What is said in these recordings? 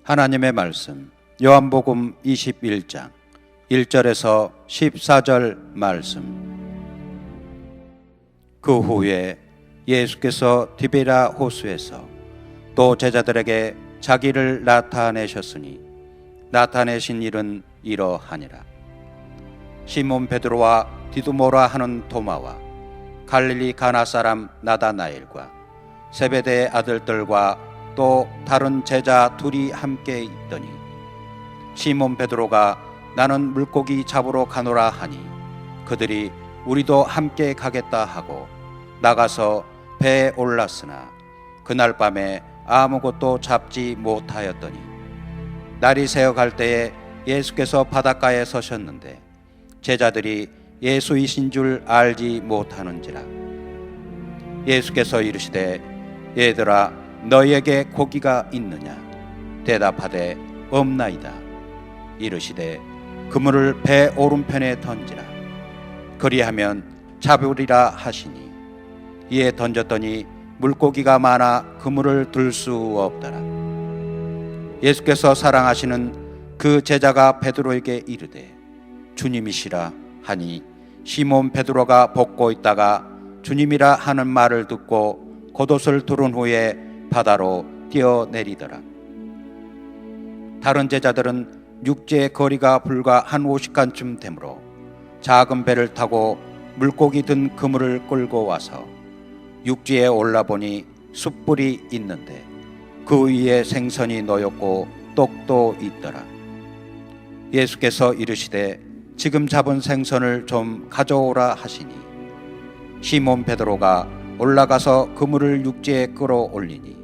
하나님의 말씀 요한복음 21장 1절에서 14절 말씀. 그 후에 예수께서 디베랴 호수에서 또 제자들에게 자기를 나타내셨으니 나타내신 일은 이러하니라. 시몬 베드로와 디두모라 하는 도마와 갈릴리 가나 사람 나다나엘과 세베대의 아들들과 또 다른 제자 둘이 함께 있더니 시몬 베드로가 나는 물고기 잡으러 가노라 하니 그들이 우리도 함께 가겠다 하고 나가서 배에 올랐으나 그날 밤에 아무것도 잡지 못하였더니 날이 새어갈 때에 예수께서 바닷가에 서셨는데 제자들이 예수이신 줄 알지 못하는지라. 예수께서 이르시되 얘들아 너희에게 고기가 있느냐? 대답하되 없나이다. 이르시되 그물을 배 오른편에 던지라. 그리하면 잡으리라 하시니 이에 던졌더니 물고기가 많아 그물을 들 수 없더라. 예수께서 사랑하시는 그 제자가 베드로에게 이르되 주님이시라 하니 시몬 베드로가 벗고 있다가 주님이라 하는 말을 듣고 겉옷을 두른 후에 바다로 뛰어내리더라. 다른 제자들은 육지의 거리가 불과 한 50칸쯤 되므로 작은 배를 타고 물고기 든 그물을 끌고 와서 육지에 올라보니 숯불이 있는데 그 위에 생선이 놓였고 떡도 있더라. 예수께서 이르시되 지금 잡은 생선을 좀 가져오라 하시니 시몬 베드로가 올라가서 그물을 육지에 끌어올리니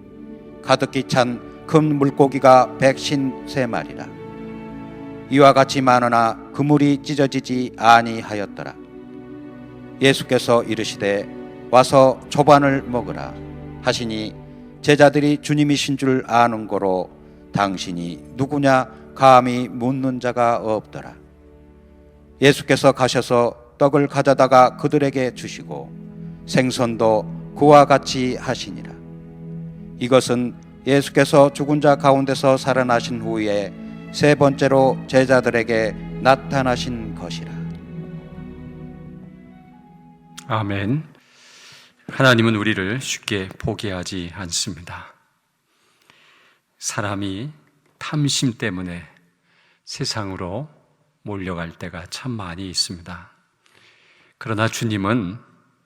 가득히 찬 큰 물고기가 153마리라. 이와 같이 많으나 그물이 찢어지지 아니하였더라. 예수께서 이르시되 와서 조반을 먹으라 하시니 제자들이 주님이신 줄 아는 고로 당신이 누구냐 감히 묻는 자가 없더라. 예수께서 가셔서 떡을 가져다가 그들에게 주시고 생선도 그와 같이 하시니라. 이것은 예수께서 죽은 자 가운데서 살아나신 후에 세 번째로 제자들에게 나타나신 것이라. 아멘. 하나님은 우리를 쉽게 포기하지 않습니다. 사람이 탐심 때문에 세상으로 몰려갈 때가 참 많이 있습니다. 그러나 주님은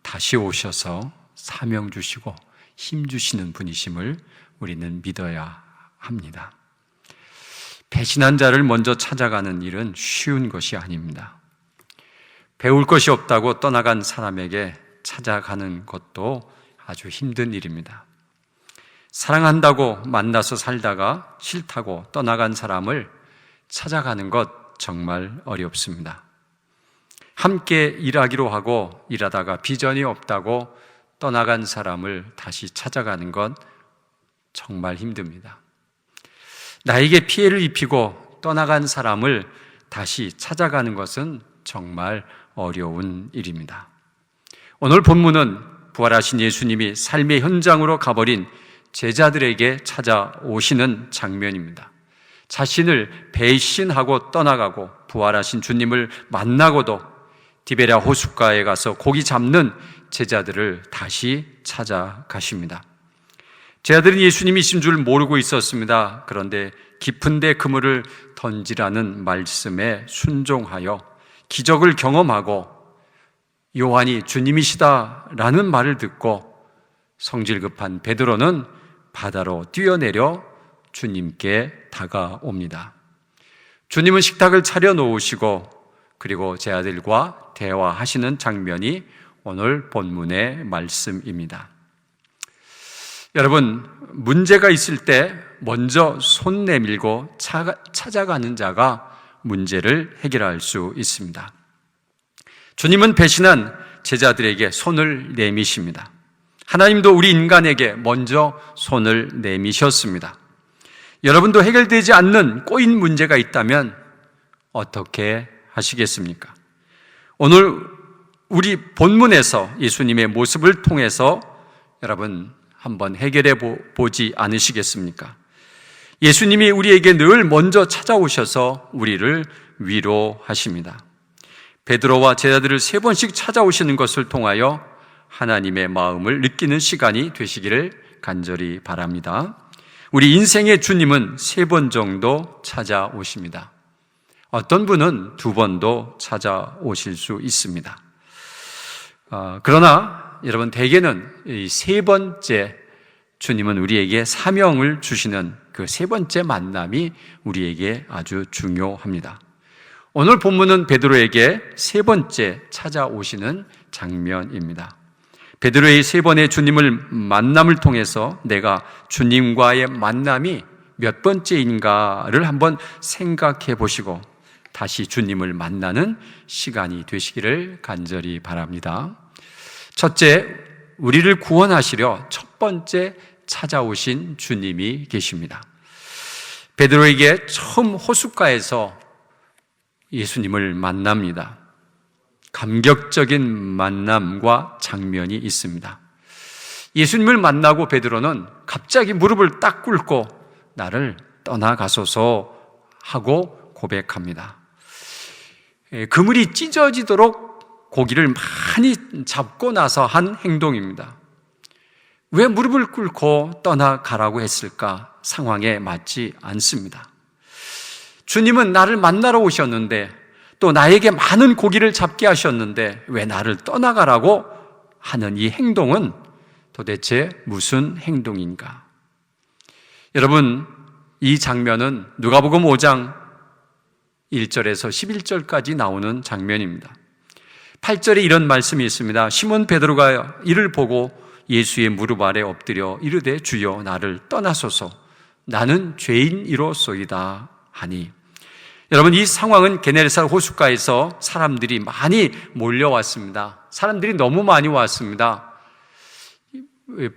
다시 오셔서 사명 주시고 힘 주시는 분이심을 우리는 믿어야 합니다. 배신한 자를 먼저 찾아가는 일은 쉬운 것이 아닙니다. 배울 것이 없다고 떠나간 사람에게 찾아가는 것도 아주 힘든 일입니다. 사랑한다고 만나서 살다가 싫다고 떠나간 사람을 찾아가는 것 정말 어렵습니다. 함께 일하기로 하고 일하다가 비전이 없다고 떠나간 사람을 다시 찾아가는 것 정말 힘듭니다. 나에게 피해를 입히고 떠나간 사람을 다시 찾아가는 것은 정말 어려운 일입니다. 오늘 본문은 부활하신 예수님이 삶의 현장으로 가버린 제자들에게 찾아오시는 장면입니다. 자신을 배신하고 떠나가고 부활하신 주님을 만나고도 디베랴 호숫가에 가서 고기 잡는 제자들을 다시 찾아가십니다. 제자들은 예수님이신 줄 모르고 있었습니다. 그런데 깊은 데 그물을 던지라는 말씀에 순종하여 기적을 경험하고 요한이 주님이시다라는 말을 듣고 성질 급한 베드로는 바다로 뛰어내려 주님께 다가옵니다. 주님은 식탁을 차려 놓으시고 그리고 제자들과 대화하시는 장면이 오늘 본문의 말씀입니다. 여러분, 문제가 있을 때 먼저 손 내밀고 찾아가는 자가 문제를 해결할 수 있습니다. 주님은 배신한 제자들에게 손을 내미십니다. 하나님도 우리 인간에게 먼저 손을 내미셨습니다. 여러분도 해결되지 않는 꼬인 문제가 있다면 어떻게 하시겠습니까? 오늘 우리 본문에서 예수님의 모습을 통해서 여러분 한번 해결해 보지 않으시겠습니까? 예수님이 우리에게 늘 먼저 찾아오셔서 우리를 위로하십니다. 베드로와 제자들을 3번씩 찾아오시는 것을 통하여 하나님의 마음을 느끼는 시간이 되시기를 간절히 바랍니다. 우리 인생의 주님은 3번 정도 찾아오십니다. 어떤 분은 2번도 찾아오실 수 있습니다. 그러나 여러분, 대개는 이 3번째 주님은 우리에게 사명을 주시는 그 3번째 만남이 우리에게 아주 중요합니다. 오늘 본문은 베드로에게 3번째 찾아오시는 장면입니다. 베드로의 3번의 주님을 만남을 통해서 내가 주님과의 만남이 몇 번째인가를 한번 생각해 보시고 다시 주님을 만나는 시간이 되시기를 간절히 바랍니다. 첫째, 우리를 구원하시려 첫 번째 찾아오신 주님이 계십니다. 베드로에게 처음 호숫가에서 예수님을 만납니다. 감격적인 만남과 장면이 있습니다. 예수님을 만나고 베드로는 갑자기 무릎을 딱 꿇고 나를 떠나가소서 하고 고백합니다. 그물이 찢어지도록 고기를 많이 잡고 나서 한 행동입니다. 왜 무릎을 꿇고 떠나가라고 했을까? 상황에 맞지 않습니다. 주님은 나를 만나러 오셨는데 또 나에게 많은 고기를 잡게 하셨는데 왜 나를 떠나가라고 하는 이 행동은 도대체 무슨 행동인가? 여러분, 이 장면은 누가복음 5장 1절에서 11절까지 나오는 장면입니다. 8절에 이런 말씀이 있습니다. 시몬 베드로가 이를 보고 예수의 무릎 아래 엎드려 이르되 주여 나를 떠나소서 나는 죄인이로소이다 하니. 여러분, 이 상황은 게네사렛 호숫가에서 사람들이 많이 몰려왔습니다. 사람들이 너무 많이 왔습니다.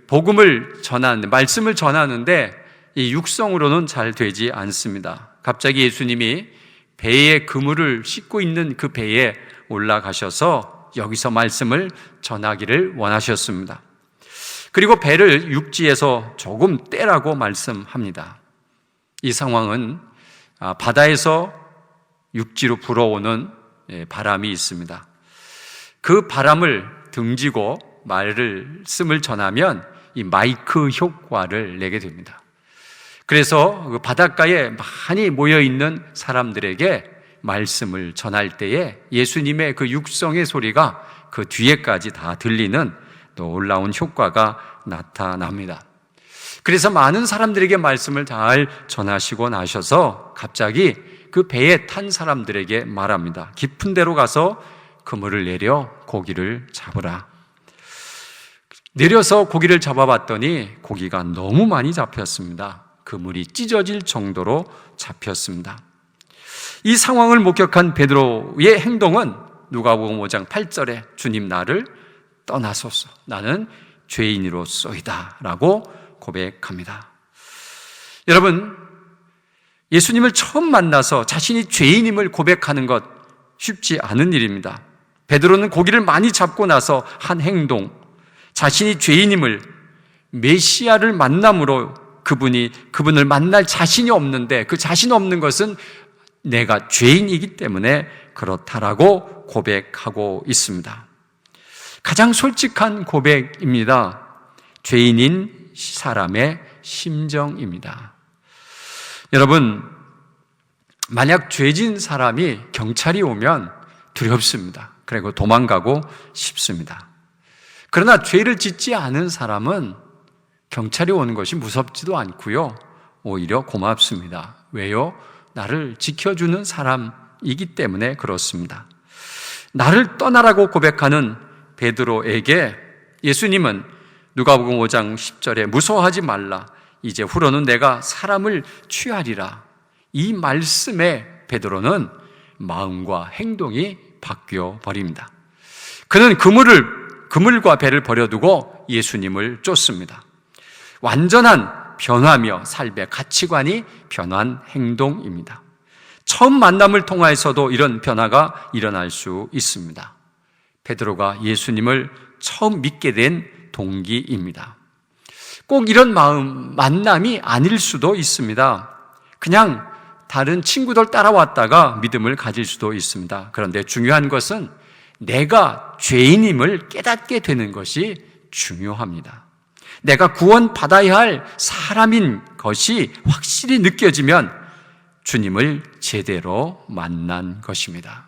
복음을 전하는데, 말씀을 전하는데 이 육성으로는 잘 되지 않습니다. 갑자기 예수님이 배에 그물을 싣고 있는 그 배에 올라가셔서 여기서 말씀을 전하기를 원하셨습니다. 그리고 배를 육지에서 조금 떼라고 말씀합니다. 이 상황은 바다에서 육지로 불어오는 바람이 있습니다. 그 바람을 등지고 말씀을 전하면 이 마이크 효과를 내게 됩니다. 그래서 그 바닷가에 많이 모여있는 사람들에게 말씀을 전할 때에 예수님의 그 육성의 소리가 그 뒤에까지 다 들리는 놀라운 효과가 나타납니다. 그래서 많은 사람들에게 말씀을 잘 전하시고 나셔서 갑자기 그 배에 탄 사람들에게 말합니다. 깊은 데로 가서 그물을 내려 고기를 잡으라. 내려서 고기를 잡아봤더니 고기가 너무 많이 잡혔습니다. 그물이 찢어질 정도로 잡혔습니다. 이 상황을 목격한 베드로의 행동은 누가복음 5장 8절에 주님 나를 떠나소서 나는 죄인이로소이다 라고 고백합니다. 여러분, 예수님을 처음 만나서 자신이 죄인임을 고백하는 것 쉽지 않은 일입니다. 베드로는 고기를 많이 잡고 나서 한 행동, 자신이 죄인임을 메시아를 만남으로 그분을 만날 자신이 없는데 그 자신 없는 것은 내가 죄인이기 때문에 그렇다라고 고백하고 있습니다. 가장 솔직한 고백입니다. 죄인인 사람의 심정입니다. 여러분, 만약 죄진 사람이 경찰이 오면 두렵습니다. 그리고 도망가고 싶습니다. 그러나 죄를 짓지 않은 사람은 경찰이 오는 것이 무섭지도 않고요. 오히려 고맙습니다. 왜요? 나를 지켜주는 사람이기 때문에 그렇습니다. 나를 떠나라고 고백하는 베드로에게 예수님은 누가복음 5장 10절에 무서워하지 말라. 이제 후로는 내가 사람을 취하리라. 이 말씀에 베드로는 마음과 행동이 바뀌어 버립니다. 그는 그물과 배를 버려두고 예수님을 쫓습니다. 완전한 변화며 삶의 가치관이 변한 행동입니다. 처음 만남을 통하여서도 이런 변화가 일어날 수 있습니다. 베드로가 예수님을 처음 믿게 된 동기입니다. 꼭 이런 만남이 아닐 수도 있습니다. 그냥 다른 친구들 따라왔다가 믿음을 가질 수도 있습니다. 그런데 중요한 것은 내가 죄인임을 깨닫게 되는 것이 중요합니다. 내가 구원받아야 할 사람인 것이 확실히 느껴지면 주님을 제대로 만난 것입니다.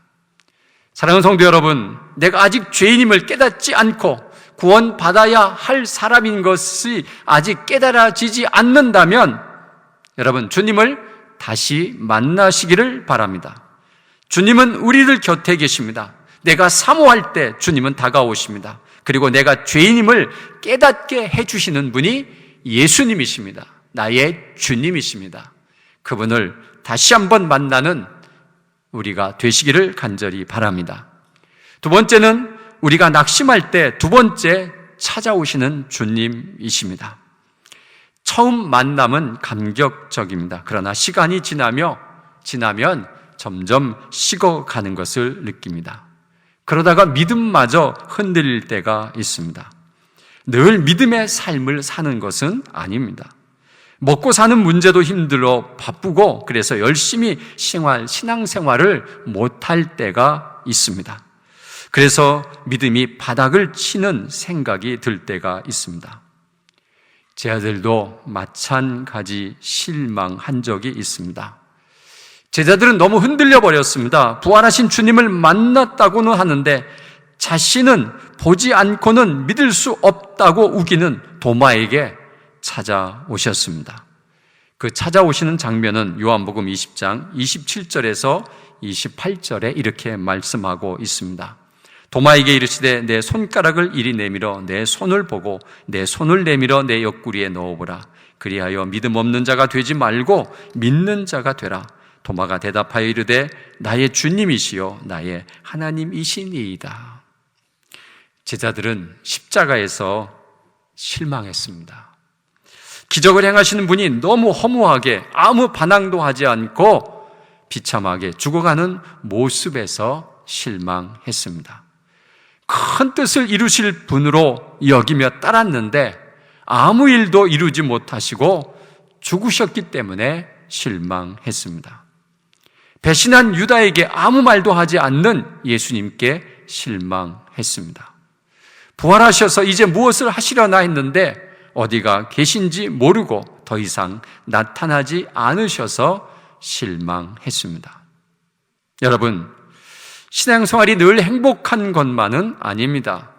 사랑하는 성도 여러분, 내가 아직 죄인임을 깨닫지 않고 구원받아야 할 사람인 것이 아직 깨달아지지 않는다면 여러분, 주님을 다시 만나시기를 바랍니다. 주님은 우리들 곁에 계십니다. 내가 사모할 때 주님은 다가오십니다. 그리고 내가 죄인임을 깨닫게 해주시는 분이 예수님이십니다. 나의 주님이십니다. 그분을 다시 한번 만나는 우리가 되시기를 간절히 바랍니다. 두 번째는 우리가 낙심할 때 두 번째 찾아오시는 주님이십니다. 처음 만남은 감격적입니다. 그러나 시간이 지나면 점점 식어가는 것을 느낍니다. 그러다가 믿음마저 흔들릴 때가 있습니다. 늘 믿음의 삶을 사는 것은 아닙니다. 먹고 사는 문제도 힘들어 바쁘고 그래서 열심히 신앙생활을 못할 때가 있습니다. 그래서 믿음이 바닥을 치는 생각이 들 때가 있습니다. 제 아들도 마찬가지 실망한 적이 있습니다. 제자들은 너무 흔들려 버렸습니다. 부활하신 주님을 만났다고는 하는데 자신은 보지 않고는 믿을 수 없다고 우기는 도마에게 찾아오셨습니다. 그 찾아오시는 장면은 요한복음 20장 27절에서 28절에 이렇게 말씀하고 있습니다. 도마에게 이르시되 내 손가락을 이리 내밀어 내 손을 보고 내 손을 내밀어 내 옆구리에 넣어보라. 그리하여 믿음 없는 자가 되지 말고 믿는 자가 되라. 도마가 대답하여 이르되 나의 주님이시요 나의 하나님이시니이다. 제자들은 십자가에서 실망했습니다. 기적을 행하시는 분이 너무 허무하게 아무 반항도 하지 않고 비참하게 죽어가는 모습에서 실망했습니다. 큰 뜻을 이루실 분으로 여기며 따랐는데 아무 일도 이루지 못하시고 죽으셨기 때문에 실망했습니다. 배신한 유다에게 아무 말도 하지 않는 예수님께 실망했습니다. 부활하셔서 이제 무엇을 하시려나 했는데 어디가 계신지 모르고 더 이상 나타나지 않으셔서 실망했습니다. 여러분, 신앙생활이 늘 행복한 것만은 아닙니다.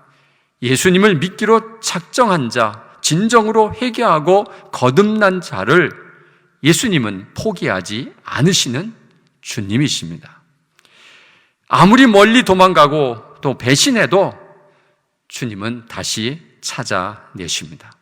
예수님을 믿기로 작정한 자, 진정으로 회개하고 거듭난 자를 예수님은 포기하지 않으시는 주님이십니다. 아무리 멀리 도망가고 또 배신해도 주님은 다시 찾아내십니다.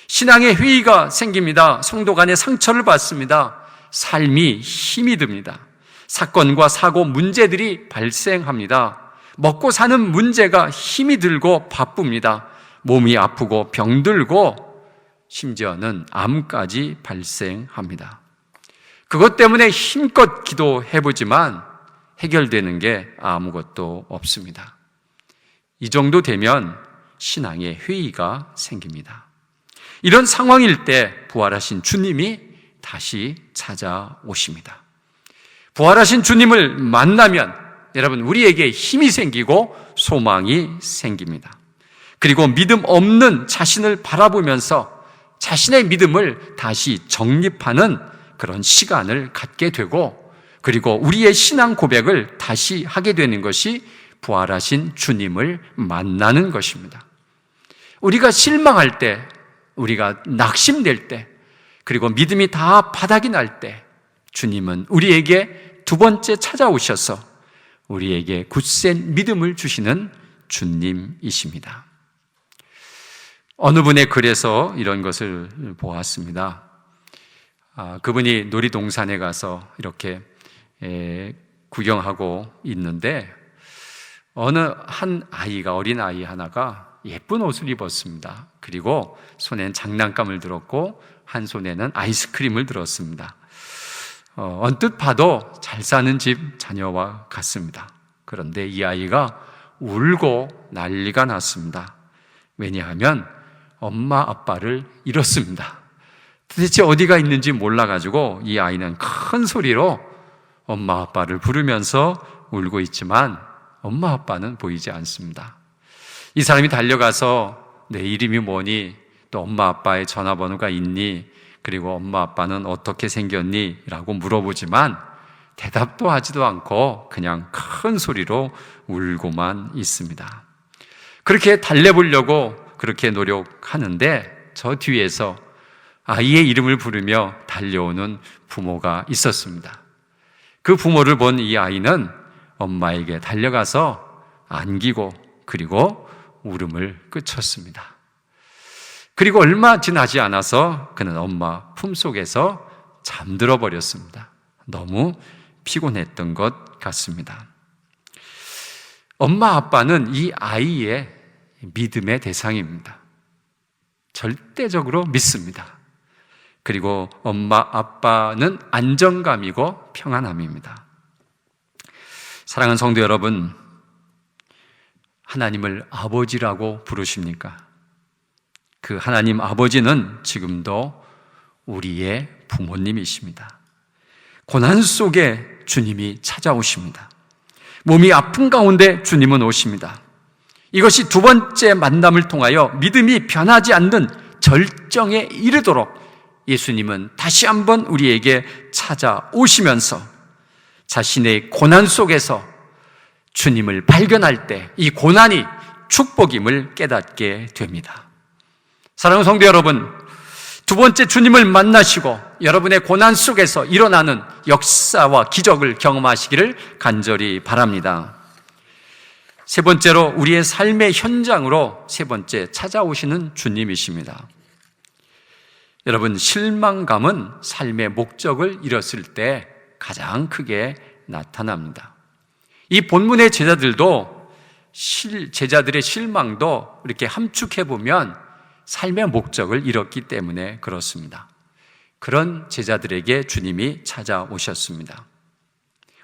신앙의 회의가 생깁니다. 성도 간에 상처를 받습니다. 삶이 힘이 듭니다. 사건과 사고, 문제들이 발생합니다. 먹고 사는 문제가 힘이 들고 바쁩니다. 몸이 아프고 병들고 심지어는 암까지 발생합니다. 그것 때문에 힘껏 기도해보지만 해결되는 게 아무것도 없습니다. 이 정도 되면 신앙의 회의가 생깁니다. 이런 상황일 때 부활하신 주님이 다시 찾아오십니다. 부활하신 주님을 만나면 여러분 우리에게 힘이 생기고 소망이 생깁니다. 그리고 믿음 없는 자신을 바라보면서 자신의 믿음을 다시 정립하는 그런 시간을 갖게 되고 그리고 우리의 신앙 고백을 다시 하게 되는 것이 부활하신 주님을 만나는 것입니다. 우리가 실망할 때, 우리가 낙심될 때, 그리고 믿음이 다 바닥이 날 때 주님은 우리에게 두 번째 찾아오셔서 우리에게 굳센 믿음을 주시는 주님이십니다. 어느 분의 글에서 이런 것을 보았습니다. 그분이 놀이동산에 가서 이렇게 구경하고 있는데 어느 한 아이가, 어린 아이 하나가 예쁜 옷을 입었습니다. 그리고 손엔 장난감을 들었고 한 손에는 아이스크림을 들었습니다. 언뜻 봐도 잘 사는 집 자녀와 같습니다. 그런데 이 아이가 울고 난리가 났습니다. 왜냐하면 엄마 아빠를 잃었습니다. 도대체 어디가 있는지 몰라가지고 이 아이는 큰 소리로 엄마 아빠를 부르면서 울고 있지만 엄마 아빠는 보이지 않습니다. 이 사람이 달려가서 내 이름이 뭐니? 또 엄마 아빠의 전화번호가 있니? 그리고 엄마 아빠는 어떻게 생겼니? 라고 물어보지만 대답도 하지도 않고 그냥 큰 소리로 울고만 있습니다. 그렇게 달래보려고 그렇게 노력하는데 저 뒤에서 아이의 이름을 부르며 달려오는 부모가 있었습니다. 그 부모를 본 이 아이는 엄마에게 달려가서 안기고 그리고 울음을 그쳤습니다. 그리고 얼마 지나지 않아서 그는 엄마 품속에서 잠들어 버렸습니다. 너무 피곤했던 것 같습니다. 엄마 아빠는 이 아이의 믿음의 대상입니다. 절대적으로 믿습니다. 그리고 엄마 아빠는 안정감이고 평안함입니다. 사랑하는 성도 여러분, 하나님을 아버지라고 부르십니까? 그 하나님 아버지는 지금도 우리의 부모님이십니다. 고난 속에 주님이 찾아오십니다. 몸이 아픈 가운데 주님은 오십니다. 이것이 두 번째 만남을 통하여 믿음이 변하지 않는 절정에 이르도록 예수님은 다시 한번 우리에게 찾아오시면서 자신의 고난 속에서 주님을 발견할 때 이 고난이 축복임을 깨닫게 됩니다. 사랑하는 성도 여러분, 두 번째 주님을 만나시고 여러분의 고난 속에서 일어나는 역사와 기적을 경험하시기를 간절히 바랍니다. 세 번째로 우리의 삶의 현장으로 세 번째 찾아오시는 주님이십니다. 여러분, 실망감은 삶의 목적을 잃었을 때 가장 크게 나타납니다. 이 본문의 제자들도 제자들의 실망도 이렇게 함축해 보면 삶의 목적을 잃었기 때문에 그렇습니다. 그런 제자들에게 주님이 찾아오셨습니다.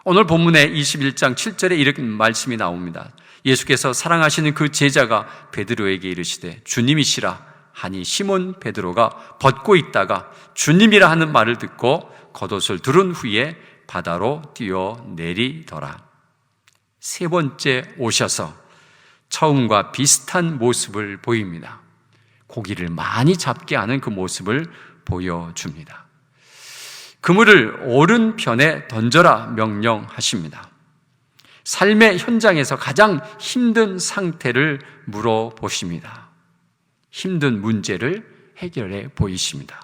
오늘 본문의 21장 7절에 이런 말씀이 나옵니다. 예수께서 사랑하시는 그 제자가 베드로에게 이르시되 주님이시라 하니 시몬 베드로가 벗고 있다가 주님이라 하는 말을 듣고 겉옷을 두른 후에 바다로 뛰어내리더라. 세 번째 오셔서 처음과 비슷한 모습을 보입니다. 고기를 많이 잡게 하는 그 모습을 보여줍니다. 그물을 오른편에 던져라 명령하십니다. 삶의 현장에서 가장 힘든 상태를 물어보십니다. 힘든 문제를 해결해 보이십니다.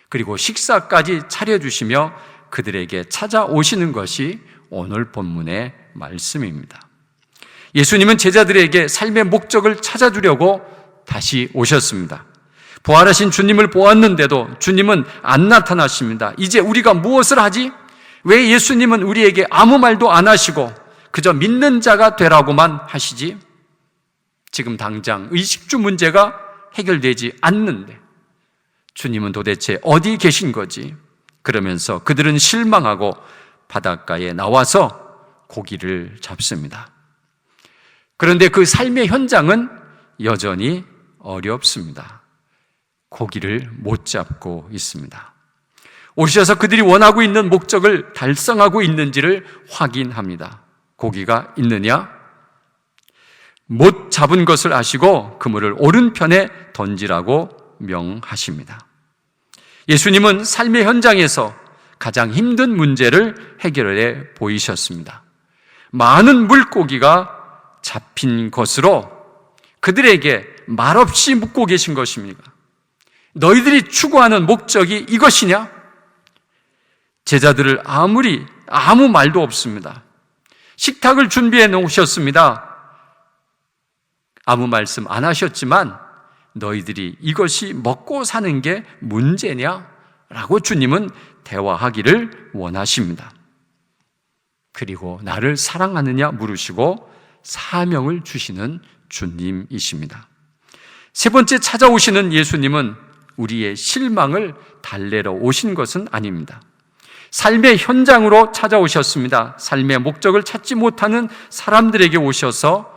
그리고 식사까지 차려주시며 그들에게 찾아오시는 것이 오늘 본문의 말씀입니다. 예수님은 제자들에게 삶의 목적을 찾아주려고 다시 오셨습니다. 부활하신 주님을 보았는데도 주님은 안 나타나십니다. 이제 우리가 무엇을 하지? 왜 예수님은 우리에게 아무 말도 안 하시고 그저 믿는 자가 되라고만 하시지? 지금 당장 의식주 문제가 해결되지 않는데 주님은 도대체 어디 계신 거지? 그러면서 그들은 실망하고 바닷가에 나와서 고기를 잡습니다. 그런데 그 삶의 현장은 여전히 어렵습니다. 고기를 못 잡고 있습니다. 오셔서 그들이 원하고 있는 목적을 달성하고 있는지를 확인합니다. 고기가 있느냐? 못 잡은 것을 아시고 그물을 오른편에 던지라고 명하십니다. 예수님은 삶의 현장에서 가장 힘든 문제를 해결해 보이셨습니다. 많은 물고기가 잡힌 것으로 그들에게 말없이 묻고 계신 것입니까? 너희들이 추구하는 목적이 이것이냐? 제자들을 아무 말도 없습니다. 식탁을 준비해 놓으셨습니다. 아무 말씀 안 하셨지만 너희들이 이것이 먹고 사는 게 문제냐? 라고 주님은 대화하기를 원하십니다. 그리고 나를 사랑하느냐 물으시고 사명을 주시는 주님이십니다. 세 번째 찾아오시는 예수님은 우리의 실망을 달래러 오신 것은 아닙니다. 삶의 현장으로 찾아오셨습니다. 삶의 목적을 찾지 못하는 사람들에게 오셔서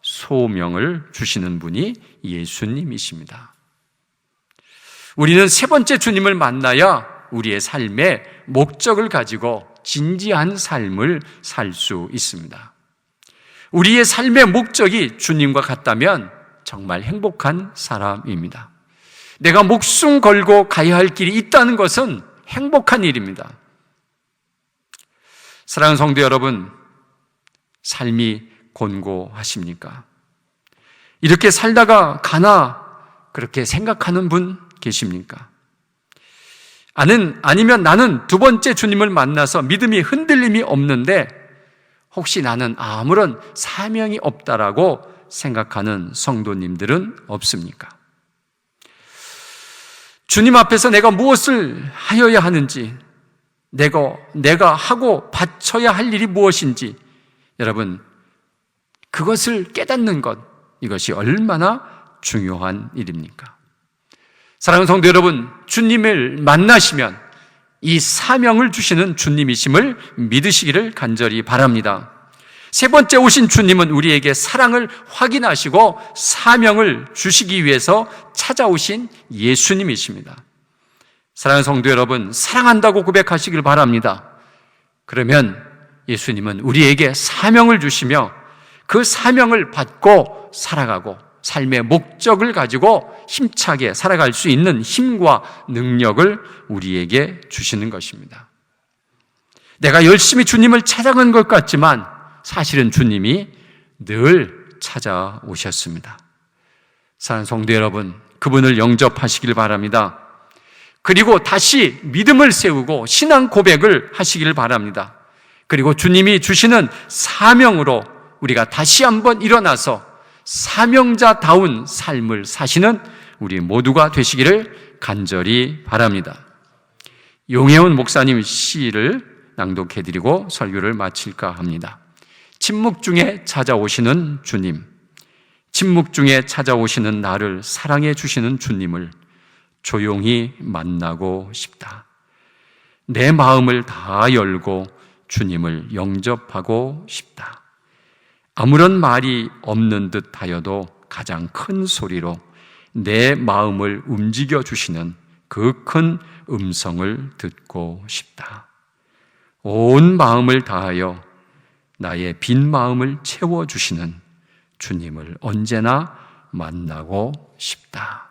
소명을 주시는 분이 예수님이십니다. 우리는 세 번째 주님을 만나야 우리의 삶의 목적을 가지고 진지한 삶을 살 수 있습니다. 우리의 삶의 목적이 주님과 같다면 정말 행복한 사람입니다. 내가 목숨 걸고 가야 할 길이 있다는 것은 행복한 일입니다. 사랑하는 성도 여러분, 삶이 곤고하십니까? 이렇게 살다가 가나 그렇게 생각하는 분 계십니까? 아니면 나는 두 번째 주님을 만나서 믿음이 흔들림이 없는데 혹시 나는 아무런 사명이 없다라고 생각하는 성도님들은 없습니까? 주님 앞에서 내가 무엇을 하여야 하는지, 내가 하고 바쳐야 할 일이 무엇인지, 여러분, 그것을 깨닫는 것, 이것이 얼마나 중요한 일입니까? 사랑하는 성도 여러분, 주님을 만나시면 이 사명을 주시는 주님이심을 믿으시기를 간절히 바랍니다. 세 번째 오신 주님은 우리에게 사랑을 확인하시고 사명을 주시기 위해서 찾아오신 예수님이십니다. 사랑하는 성도 여러분, 사랑한다고 고백하시길 바랍니다. 그러면 예수님은 우리에게 사명을 주시며 그 사명을 받고 살아가고 삶의 목적을 가지고 힘차게 살아갈 수 있는 힘과 능력을 우리에게 주시는 것입니다. 내가 열심히 주님을 찾아간 것 같지만 사실은 주님이 늘 찾아오셨습니다. 사랑하는 성도 여러분, 그분을 영접하시길 바랍니다. 그리고 다시 믿음을 세우고 신앙 고백을 하시길 바랍니다. 그리고 주님이 주시는 사명으로 우리가 다시 한번 일어나서 사명자다운 삶을 사시는 우리 모두가 되시기를 간절히 바랍니다. 용혜원 목사님 시를 낭독해드리고 설교를 마칠까 합니다. 침묵 중에 찾아오시는 주님, 침묵 중에 찾아오시는 나를 사랑해 주시는 주님을 조용히 만나고 싶다. 내 마음을 다 열고 주님을 영접하고 싶다. 아무런 말이 없는 듯 하여도 가장 큰 소리로 내 마음을 움직여 주시는 그 큰 음성을 듣고 싶다. 온 마음을 다하여 나의 빈 마음을 채워주시는 주님을 언제나 만나고 싶다.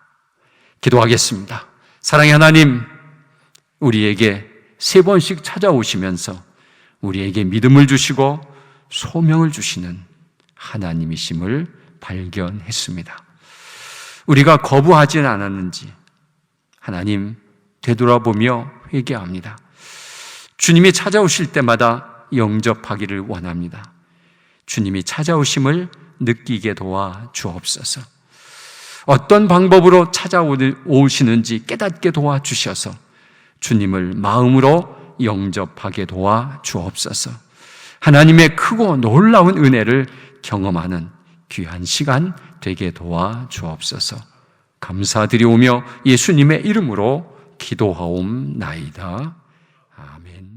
기도하겠습니다. 사랑의 하나님, 우리에게 세 번씩 찾아오시면서 우리에게 믿음을 주시고 소명을 주시는 하나님이심을 발견했습니다. 우리가 거부하지는 않았는지 하나님 되돌아보며 회개합니다. 주님이 찾아오실 때마다 영접하기를 원합니다. 주님이 찾아오심을 느끼게 도와 주옵소서. 어떤 방법으로 찾아오시는지 깨닫게 도와 주셔서 주님을 마음으로 영접하게 도와 주옵소서. 하나님의 크고 놀라운 은혜를 경험하는 귀한 시간 되게 도와 주옵소서. 감사드리오며 예수님의 이름으로 기도하옵나이다. 아멘.